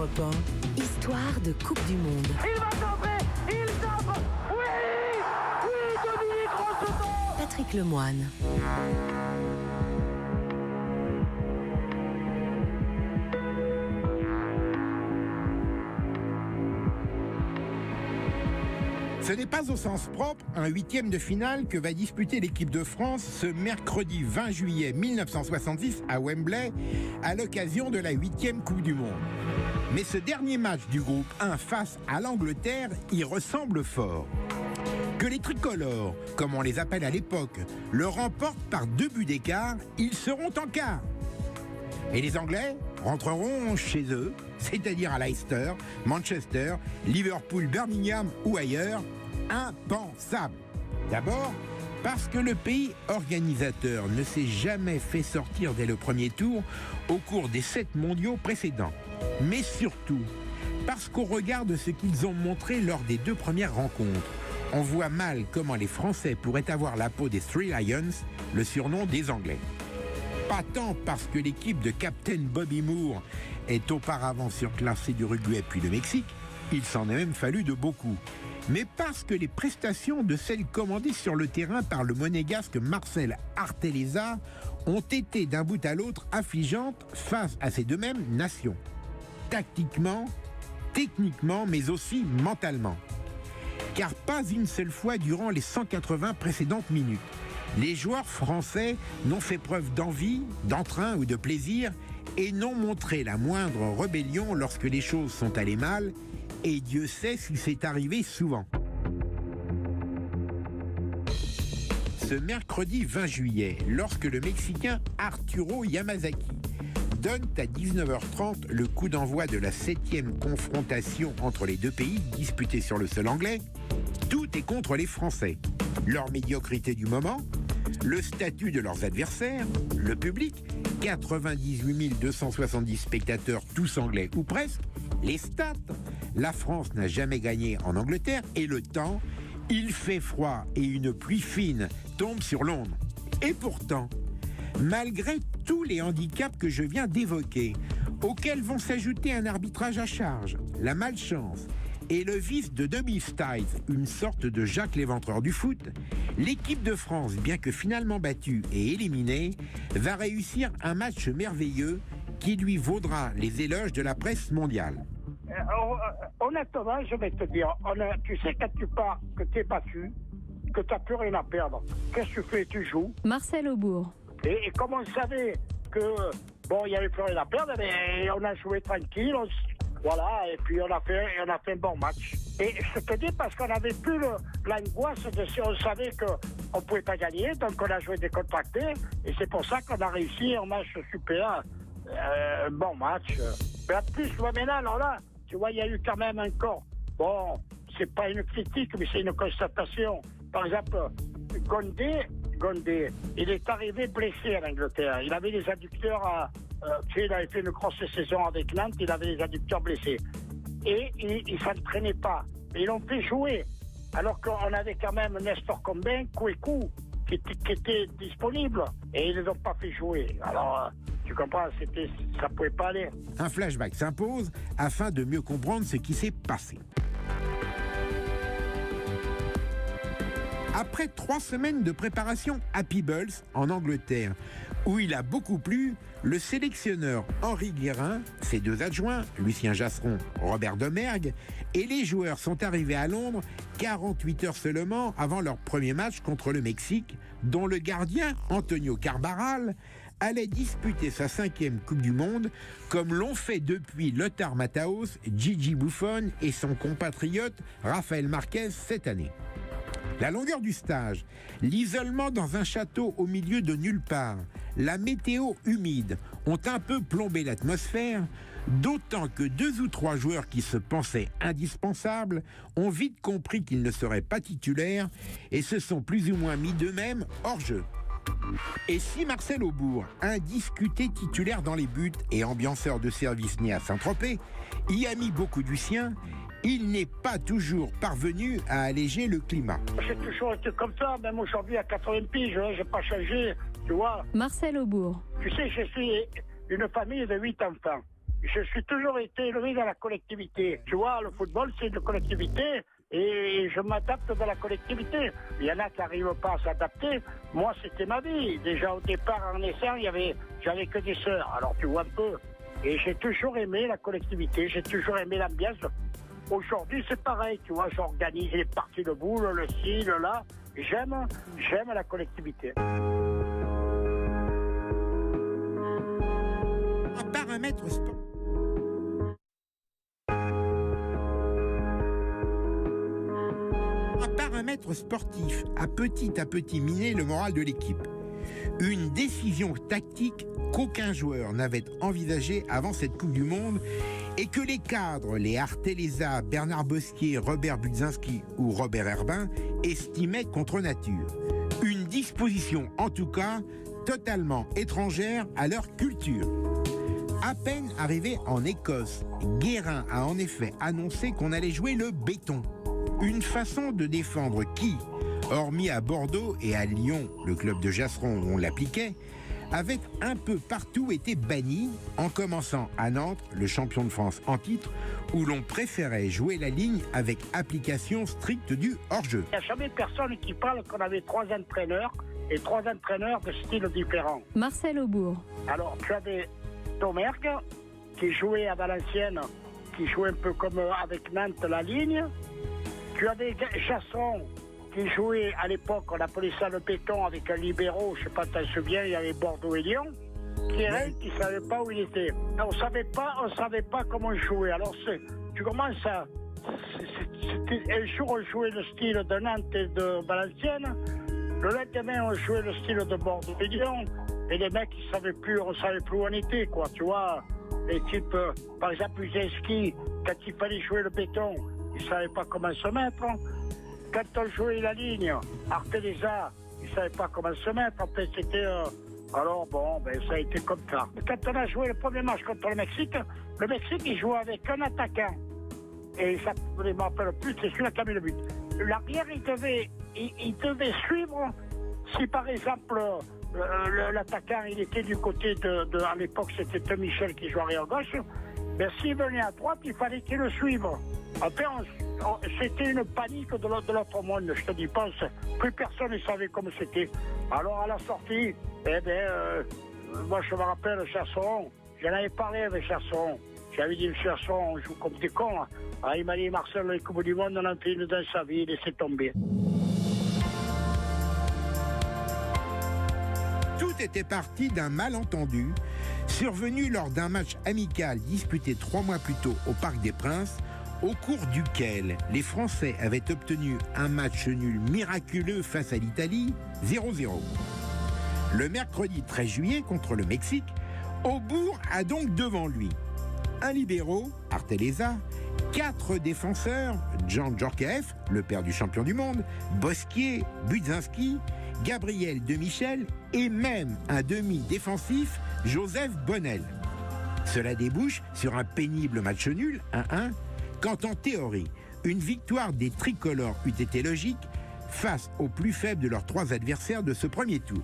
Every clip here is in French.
Europe 1, histoire de Coupe du Monde. Il va tomber, il tombe. Oui, oui, Dominique Rocheteau. Patrick Lemoine. Ce n'est pas au sens propre un huitième de finale que va disputer l'équipe de France ce mercredi 20 juillet 1966 à Wembley à l'occasion de la 8e Coupe du Monde. Mais ce dernier match du groupe 1 face à l'Angleterre y ressemble fort. Que les tricolores, comme on les appelle à l'époque, le remportent par 2 buts d'écart, ils seront en quart. Et les Anglais rentreront chez eux, c'est-à-dire à Leicester, Manchester, Liverpool, Birmingham ou ailleurs. Impensable. D'abord, parce que le pays organisateur ne s'est jamais fait sortir dès le premier tour au cours des 7 mondiaux précédents. Mais surtout, parce qu'au regard de ce qu'ils ont montré lors des 2 premières rencontres, on voit mal comment les Français pourraient avoir la peau des Three Lions, le surnom des Anglais. Pas tant parce que l'équipe de Captain Bobby Moore est auparavant surclassée d'Uruguay puis de Mexique, il s'en est même fallu de beaucoup, mais parce que les prestations de celles commandées sur le terrain par le monégasque Marcel Artelleza ont été d'un bout à l'autre affligeantes face à ces 2 mêmes nations. Tactiquement, techniquement, mais aussi mentalement. Car pas une seule fois durant les 180 précédentes minutes, les joueurs français n'ont fait preuve d'envie, d'entrain ou de plaisir et n'ont montré la moindre rébellion lorsque les choses sont allées mal, et Dieu sait si c'est arrivé souvent. Ce mercredi 20 juillet, lorsque le Mexicain Arturo Yamazaki donne à 19h30 le coup d'envoi de la 7e confrontation entre les 2 pays disputée sur le sol anglais, tout est contre les Français. Leur médiocrité du moment, le statut de leurs adversaires, le public, 98 270 spectateurs, tous anglais ou presque, les stats, la France n'a jamais gagné en Angleterre, et le temps, il fait froid et une pluie fine tombe sur Londres. Et pourtant, malgré tous les handicaps que je viens d'évoquer, auxquels vont s'ajouter un arbitrage à charge, la malchance et le vice de Demi Styles, une sorte de Jacques l'Éventreur du foot, l'équipe de France, bien que finalement battue et éliminée, va réussir un match merveilleux qui lui vaudra les éloges de la presse mondiale. Honnêtement, je vais te dire, tu sais quand tu pars, que tu es battu, que tu n'as plus rien à perdre, qu'est-ce que tu fais? Tu joues. Marcel Aubourg. Et comme on savait que, il n'y avait plus rien à perdre, mais on a joué tranquille, voilà, et puis on a fait un bon match. Et je te dis parce qu'on n'avait plus l'angoisse de si on savait qu'on ne pouvait pas gagner, donc on a joué décontracté, et c'est pour ça qu'on a réussi un match super, un bon match. Mais en plus, maintenant, alors là, tu vois, il y a eu quand même encore, c'est pas une critique, mais c'est une constatation. Par exemple, Gondé, il est arrivé blessé en Angleterre. Il avait les adducteurs, il avait fait une grosse saison avec Nantes, il avait les adducteurs blessés. Et il s'entraînait pas. Et ils l'ont fait jouer. Alors qu'on avait quand même Nestor Combin, Kouékou, qui était disponible. Et ils ne l'ont pas fait jouer. Alors, tu comprends, ça pouvait pas aller. Un flashback s'impose afin de mieux comprendre ce qui s'est passé. Après 3 semaines de préparation à Peebles, en Angleterre, où il a beaucoup plu, le sélectionneur Henri Guérin, ses 2 adjoints, Lucien Jasseron, Robert Domergue, et les joueurs sont arrivés à Londres 48 heures seulement avant leur premier match contre le Mexique, dont le gardien, Antonio Carbaral, allait disputer sa 5e Coupe du Monde, comme l'ont fait depuis Lothar Matthäus, Gigi Buffon et son compatriote Rafael Marquez cette année. La longueur du stage, l'isolement dans un château au milieu de nulle part, la météo humide ont un peu plombé l'atmosphère, d'autant que 2 ou 3 joueurs qui se pensaient indispensables ont vite compris qu'ils ne seraient pas titulaires et se sont plus ou moins mis d'eux-mêmes hors jeu. Et si Marcel Aubourg, indiscuté titulaire dans les buts et ambianceur de service né à Saint-Tropez, y a mis beaucoup du sien, il n'est pas toujours parvenu à alléger le climat. J'ai toujours été comme ça, même aujourd'hui à 80 piges, je n'ai pas changé, tu vois. Marcel Aubourg. Tu sais, je suis une famille de 8 enfants. je suis toujours été élevé dans la collectivité. Tu vois, le football, c'est de collectivité et je m'adapte dans la collectivité. Il y en a qui n'arrivent pas à s'adapter. Moi, c'était ma vie. Déjà, au départ, en naissant, j'avais que des sœurs. Alors, tu vois un peu. Et j'ai toujours aimé la collectivité. J'ai toujours aimé l'ambiance. Aujourd'hui, c'est pareil. Tu vois, j'organise les parties de boules, le ci, le là. J'aime la collectivité. Un paramètre sport. Un paramètre sportif a petit à petit miné le moral de l'équipe. Une décision tactique qu'aucun joueur n'avait envisagée avant cette Coupe du Monde et que les cadres, les Arteleza, Bernard Bosquier, Robert Budzinski ou Robert Herbin estimaient contre nature. Une disposition, en tout cas, totalement étrangère à leur culture. À peine arrivé en Écosse, Guérin a en effet annoncé qu'on allait jouer le béton. Une façon de défendre qui, hormis à Bordeaux et à Lyon, le club de Jasseron où on l'appliquait, avait un peu partout été banni, en commençant à Nantes, le champion de France en titre, où l'on préférait jouer la ligne avec application stricte du hors-jeu. Il n'y a jamais personne qui parle qu'on avait 3 entraîneurs et 3 entraîneurs de styles différents. Marcel Aubourg. Alors, tu avais Domergue, qui jouait à Valenciennes, qui jouait un peu comme avec Nantes la ligne. Tu avais Chasson, qui jouait à l'époque, on appelait ça le béton avec un libéraux, je ne sais pas si tu te souviens, il y avait Bordeaux et Lyon. Thierry qui ne savait pas où il était. On ne savait pas comment il jouait. Alors tu commences à... Un jour on jouait le style de Nantes et de Valenciennes, le lendemain on jouait le style de Bordeaux et Lyon, et les mecs on ne savait plus où on était, quoi, tu vois. Les types, par exemple Uzinski, quand il fallait jouer le béton, il ne savait pas comment se mettre. Quand on jouait la ligne, Arteleza, il ne savait pas comment se mettre. En fait, c'était... Alors bon, ça a été comme ça. Quand on a joué le premier match contre le Mexique, il jouait avec un attaquant. Et ça, je ne me rappelle plus, c'est celui-là qui a mis le but. L'arrière, il devait suivre, si par exemple l'attaquant, il était du côté à l'époque, c'était Michel qui jouait arrière gauche, mais s'il venait à droite, il fallait qu'il le suive. Après, c'était une panique de l'autre monde, je te dis pas, plus personne ne savait comment c'était. Alors à la sortie, moi je me rappelle Chasson, j'en avais parlé avec Chasson. J'avais dit, Chasson, on joue comme des cons. Ah, il m'a dit, Marcel, les Coupes du Monde, on en fait une dans sa vie, laissez tomber. Tout était parti d'un malentendu survenu lors d'un match amical disputé 3 mois plus tôt au Parc des Princes, au cours duquel les Français avaient obtenu un match nul miraculeux face à l'Italie, 0-0. Le mercredi 13 juillet contre le Mexique, Aubourg a donc devant lui un libéraux, Arteleza, 4 défenseurs, Jean Djorkaeff, le père du champion du monde, Bosquier, Budzinski, Gabriel Demichel et même un demi-défensif, Joseph Bonnel. Cela débouche sur un pénible match nul, 1-1, quand en théorie, une victoire des tricolores eût été logique face au plus faible de leurs 3 adversaires de ce premier tour.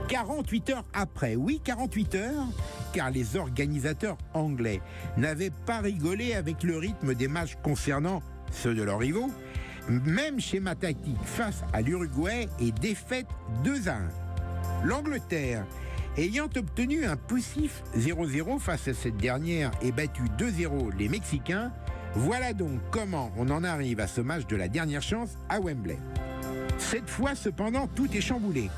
48 heures après, oui 48 heures, car les organisateurs anglais n'avaient pas rigolé avec le rythme des matchs concernant ceux de leurs rivaux, même schéma tactique face à l'Uruguay et défaite 2-1. L'Angleterre, ayant obtenu un poussif 0-0 face à cette dernière et battu 2-0 les Mexicains, voilà donc comment on en arrive à ce match de la dernière chance à Wembley. Cette fois cependant, tout est chamboulé.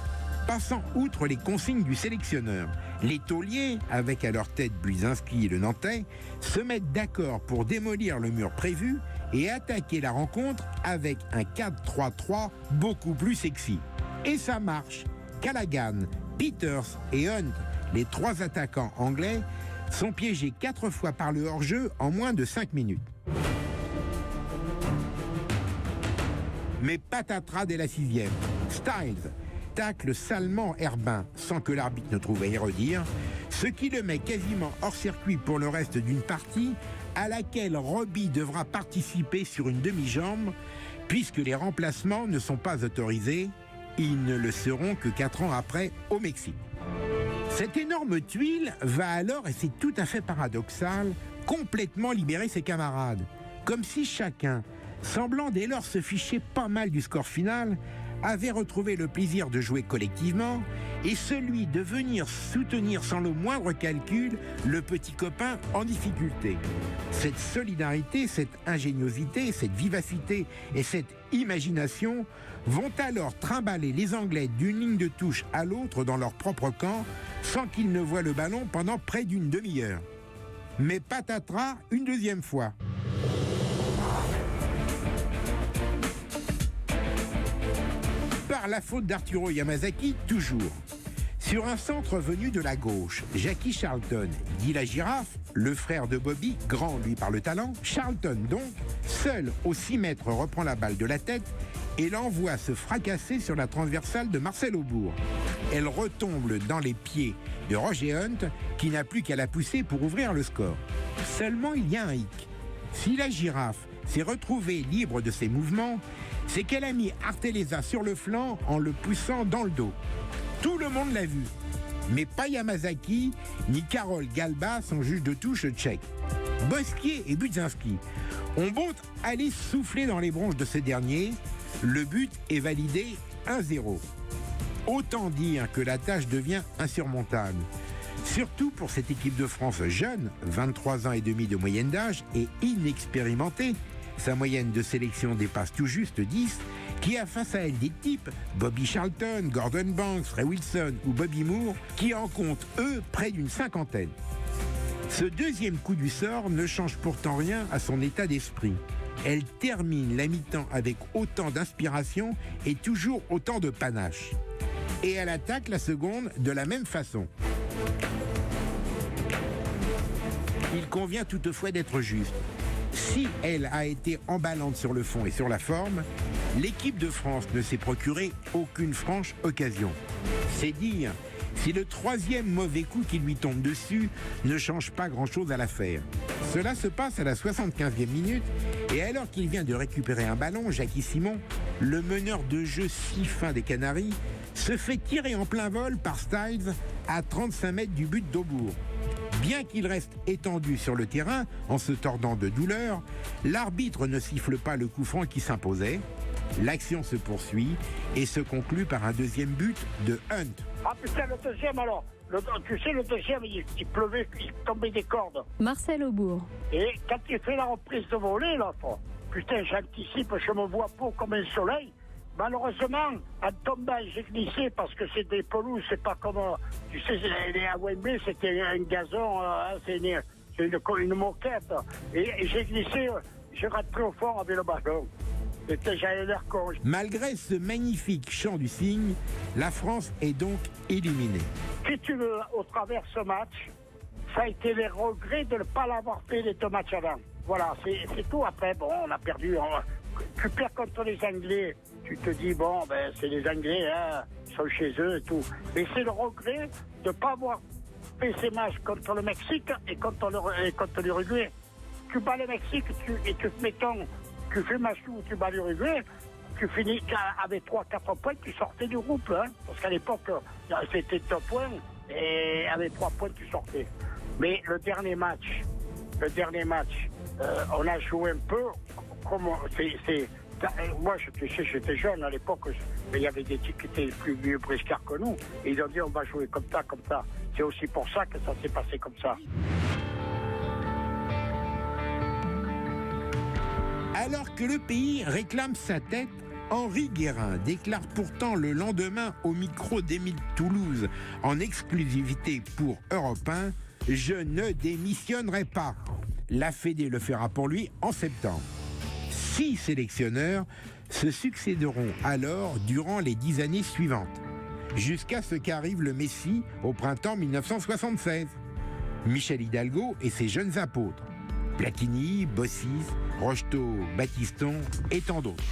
Passant outre les consignes du sélectionneur, les tauliers, avec à leur tête Budzinski et le Nantais, se mettent d'accord pour démolir le mur prévu et attaquer la rencontre avec un 4-3-3 beaucoup plus sexy. Et ça marche. Callaghan, Peters et Hunt, les 3 attaquants anglais, sont piégés 4 fois par le hors-jeu en moins de 5 minutes. Mais patatras dès la 6e. Styles tacle salement Herbin sans que l'arbitre ne trouve à y redire, ce qui le met quasiment hors circuit pour le reste d'une partie à laquelle Robbie devra participer sur une demi-jambe, puisque les remplacements ne sont pas autorisés. Ils ne le seront que 4 ans après au Mexique. Cette énorme tuile va alors, et c'est tout à fait paradoxal, complètement libérer ses camarades. Comme si chacun, semblant dès lors se ficher pas mal du score final, avait retrouvé le plaisir de jouer collectivement et celui de venir soutenir sans le moindre calcul le petit copain en difficulté. Cette solidarité, cette ingéniosité, cette vivacité et cette imagination vont alors trimballer les Anglais d'une ligne de touche à l'autre dans leur propre camp sans qu'ils ne voient le ballon pendant près d'une demi-heure. Mais patatras une deuxième fois. Par la faute d'Arturo Yamazaki, toujours. Sur un centre venu de la gauche, Jackie Charlton, dit la girafe, le frère de Bobby, grand lui par le talent, Charlton donc, seul aux 6 mètres reprend la balle de la tête et l'envoie se fracasser sur la transversale de Marcel Aubourg. Elle retombe dans les pieds de Roger Hunt qui n'a plus qu'à la pousser pour ouvrir le score. Seulement il y a un hic. Si la girafe s'est retrouvée libre de ses mouvements, c'est qu'elle a mis Arteleza sur le flanc en le poussant dans le dos. Tout le monde l'a vu, mais pas Yamazaki ni Karol Galba, son juge de touche tchèque. Bosquier et Budzinski ont beau aller souffler dans les bronches de ce dernier, le but est validé 1-0. Autant dire que la tâche devient insurmontable. Surtout pour cette équipe de France jeune, 23 ans et demi de moyenne d'âge et inexpérimentée. Sa moyenne de sélection dépasse tout juste 10, qui a face à elle des types, Bobby Charlton, Gordon Banks, Ray Wilson ou Bobby Moore, qui en comptent, eux, près d'une 50aine. Ce deuxième coup du sort ne change pourtant rien à son état d'esprit. Elle termine la mi-temps avec autant d'inspiration et toujours autant de panache. Et elle attaque la seconde de la même façon. Il convient toutefois d'être juste. Si elle a été emballante sur le fond et sur la forme, l'équipe de France ne s'est procuré aucune franche occasion. C'est dire si le troisième mauvais coup qui lui tombe dessus ne change pas grand-chose à l'affaire. Cela se passe à la 75e minute et alors qu'il vient de récupérer un ballon, Jackie Simon, le meneur de jeu si fin des Canaries, se fait tirer en plein vol par Styles à 35 mètres du but d'Aubourg. Bien qu'il reste étendu sur le terrain, en se tordant de douleur, l'arbitre ne siffle pas le coup franc qui s'imposait. L'action se poursuit et se conclut par un deuxième but de Hunt. Ah putain, le deuxième alors. Tu sais, le deuxième, il pleuvait, il tombait des cordes. Marcel Aubourg. Et quand il fait la reprise de volée, là, putain, j'anticipe, je me vois beau comme un soleil. Malheureusement, en tombant, j'ai glissé parce que c'est des pelouses, c'est pas comme, tu sais, à Wembley, c'était un gazon, c'est une moquette. Et j'ai glissé, j'ai rentré au fond avec le ballon. J'avais l'air con. Malgré ce magnifique chant du cygne, la France est donc éliminée. Si tu veux, au travers de ce match, ça a été les regrets de ne pas l'avoir fait les 2 matchs avant. Voilà, c'est tout. Après, bon, on a perdu. Tu perds contre les Anglais. Tu te dis, bon, ben, c'est les Anglais, hein, ils sont chez eux et tout. Mais c'est le regret de ne pas avoir fait ces matchs contre le Mexique et contre l'Uruguay. Tu bats le Mexique tu fais match où tu bats l'Uruguay, tu finis avec 3-4 points, tu sortais du groupe. Hein, parce qu'à l'époque, c'était 2 points et avec 3 points, tu sortais. Mais le dernier match, on a joué un peu comme... Moi, tu sais, j'étais jeune à l'époque, mais il y avait des types qui étaient plus vieux briscards que nous. Et ils ont dit, on va jouer comme ça, comme ça. C'est aussi pour ça que ça s'est passé comme ça. Alors que le pays réclame sa tête, Henri Guérin déclare pourtant le lendemain au micro d'Émile Toulouse, en exclusivité pour Europe 1, « Je ne démissionnerai pas ». La Fédé le fera pour lui en septembre. 6 sélectionneurs se succéderont alors durant les 10 années suivantes, jusqu'à ce qu'arrive le Messie au printemps 1976. Michel Hidalgo et ses jeunes apôtres, Platini, Bossis, Rocheteau, Battiston et tant d'autres.